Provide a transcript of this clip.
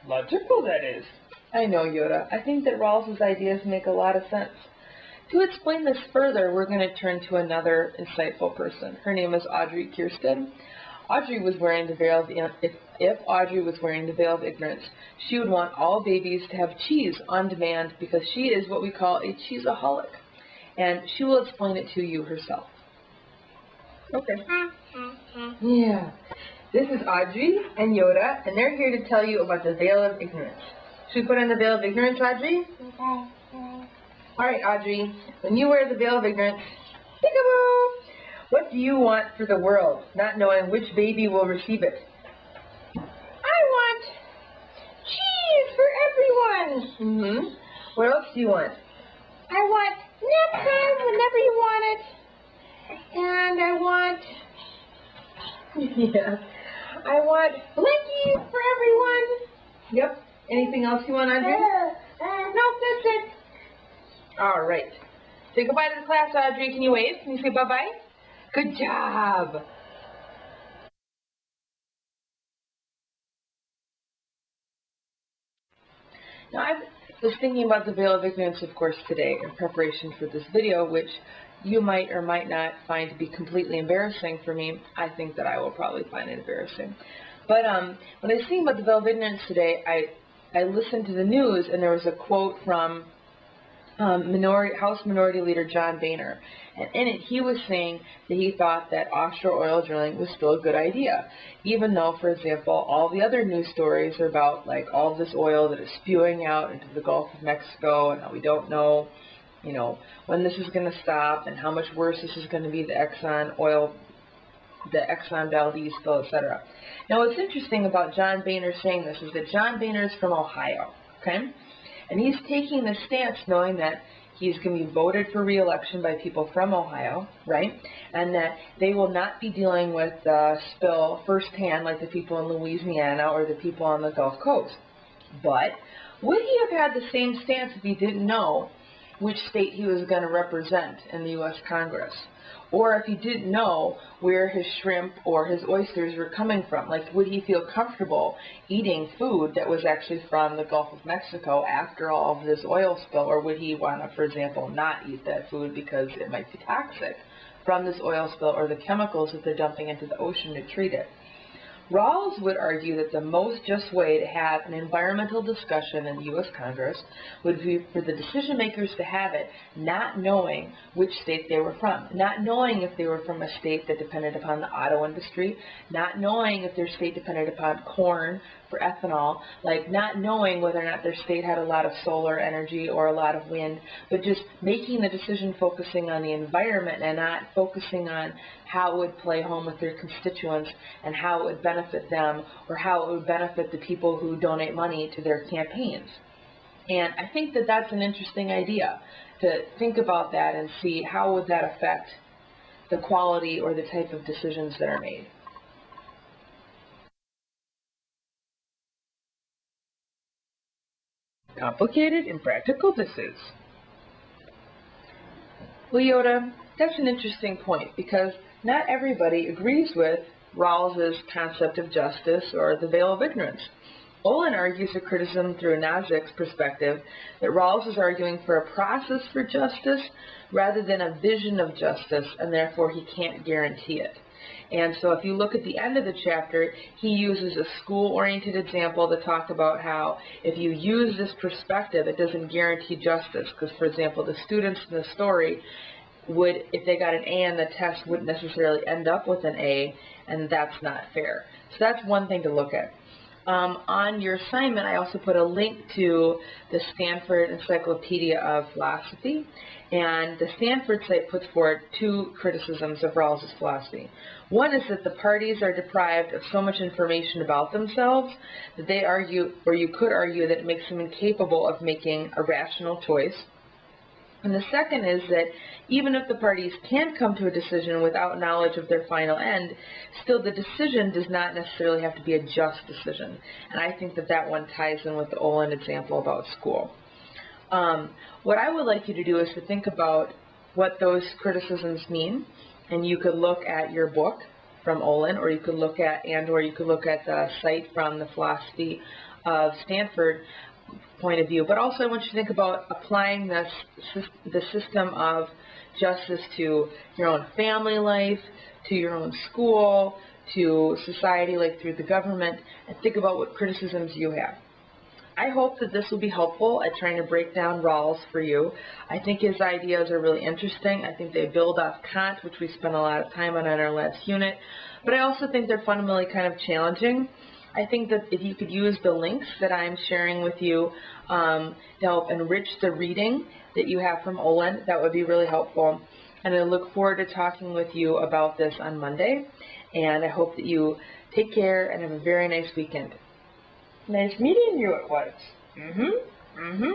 Logical, that is. I know, Yoda. I think that Rawls's ideas make a lot of sense. To explain this further, we're going to turn to another insightful person. Her name is Audrey Kirsten. Audrey was wearing the veil of, if Audrey was wearing the veil of ignorance, she would want all babies to have cheese on demand because she is what we call a cheeseaholic. And she will explain it to you herself. Okay. Yeah. This is Audrey and Yoda, and they're here to tell you about the veil of ignorance. Should we put on the veil of ignorance, Audrey? Okay. All right, Audrey, when you wear the veil of ignorance, peekaboo! What do you want for the world, not knowing which baby will receive it? I want cheese for everyone. Mm-hmm. What else do you want? I want nap time whenever you want it. And I want... Yeah. I want blankies for everyone. Yep. Anything else you want, Audrey? Nope, that's it. All right. Say goodbye to the class, Audrey. Can you wave? Can you say bye-bye? Good job. Now, I was thinking about the veil of ignorance, of course, today in preparation for this video, which you might or might not find to be completely embarrassing for me. I think that I will probably find it embarrassing. But when I was thinking about the veil of ignorance today, I listened to the news, and there was a quote from House Minority Leader John Boehner. And in it, he was saying that he thought that offshore oil drilling was still a good idea, even though, for example, all the other news stories are about like all this oil that is spewing out into the Gulf of Mexico, and how we don't know, you know, when this is going to stop, and how much worse this is going to be, the Exxon Valdez spill, etc. Now, what's interesting about John Boehner saying this is that John Boehner is from Ohio, okay? And he's taking this stance knowing that he's going to be voted for re-election by people from Ohio, right? And that they will not be dealing with the spill firsthand like the people in Louisiana or the people on the Gulf Coast. But would he have had the same stance if he didn't know which state he was going to represent in the U.S. Congress? Or if he didn't know where his shrimp or his oysters were coming from? Like, would he feel comfortable eating food that was actually from the Gulf of Mexico after all of this oil spill? Or would he want to, for example, not eat that food because it might be toxic from this oil spill or the chemicals that they're dumping into the ocean to treat it? Rawls would argue that the most just way to have an environmental discussion in the U.S. Congress would be for the decision makers to have it not knowing which state they were from, not knowing if they were from a state that depended upon the auto industry, not knowing if their state depended upon corn for ethanol, like not knowing whether or not their state had a lot of solar energy or a lot of wind, but just making the decision focusing on the environment and not focusing on how it would play home with their constituents and how it would benefit them or how it would benefit the people who donate money to their campaigns. And I think that that's an interesting idea, to think about that and see how would that affect the quality or the type of decisions that are made. Complicated and practical this is. Well, Yoda, that's an interesting point because not everybody agrees with Rawls's concept of justice or the veil of ignorance. Olin argues a criticism through Nozick's perspective that Rawls is arguing for a process for justice rather than a vision of justice, and therefore he can't guarantee it. And so if you look at the end of the chapter, he uses a school-oriented example to talk about how if you use this perspective, it doesn't guarantee justice. Because, for example, the students in the story would, if they got an A on the test, wouldn't necessarily end up with an A, and that's not fair. So that's one thing to look at. On your assignment, I also put a link to the Stanford Encyclopedia of Philosophy, and the Stanford site puts forward two criticisms of Rawls's philosophy. One is that the parties are deprived of so much information about themselves that they argue, or you could argue, that it makes them incapable of making a rational choice. And the second is that even if the parties can come to a decision without knowledge of their final end, still the decision does not necessarily have to be a just decision. And I think that that one ties in with the Olin example about school. What I would like you to do is to think about what those criticisms mean, and you could look at your book from Olin, or you could look at, the site from the philosophy of Stanford point of view, but also I want you to think about applying the system of justice to your own family life, to your own school, to society, like through the government, and think about what criticisms you have. I hope that this will be helpful at trying to break down Rawls for you. I think his ideas are really interesting. I think they build off Kant, which we spent a lot of time on in our last unit, but I also think they're fundamentally kind of challenging. I think that if you could use the links that I'm sharing with you to help enrich the reading that you have from Olin, that would be really helpful. And I look forward to talking with you about this on Monday. And I hope that you take care and have a very nice weekend. Nice meeting you, it was. Mm-hmm.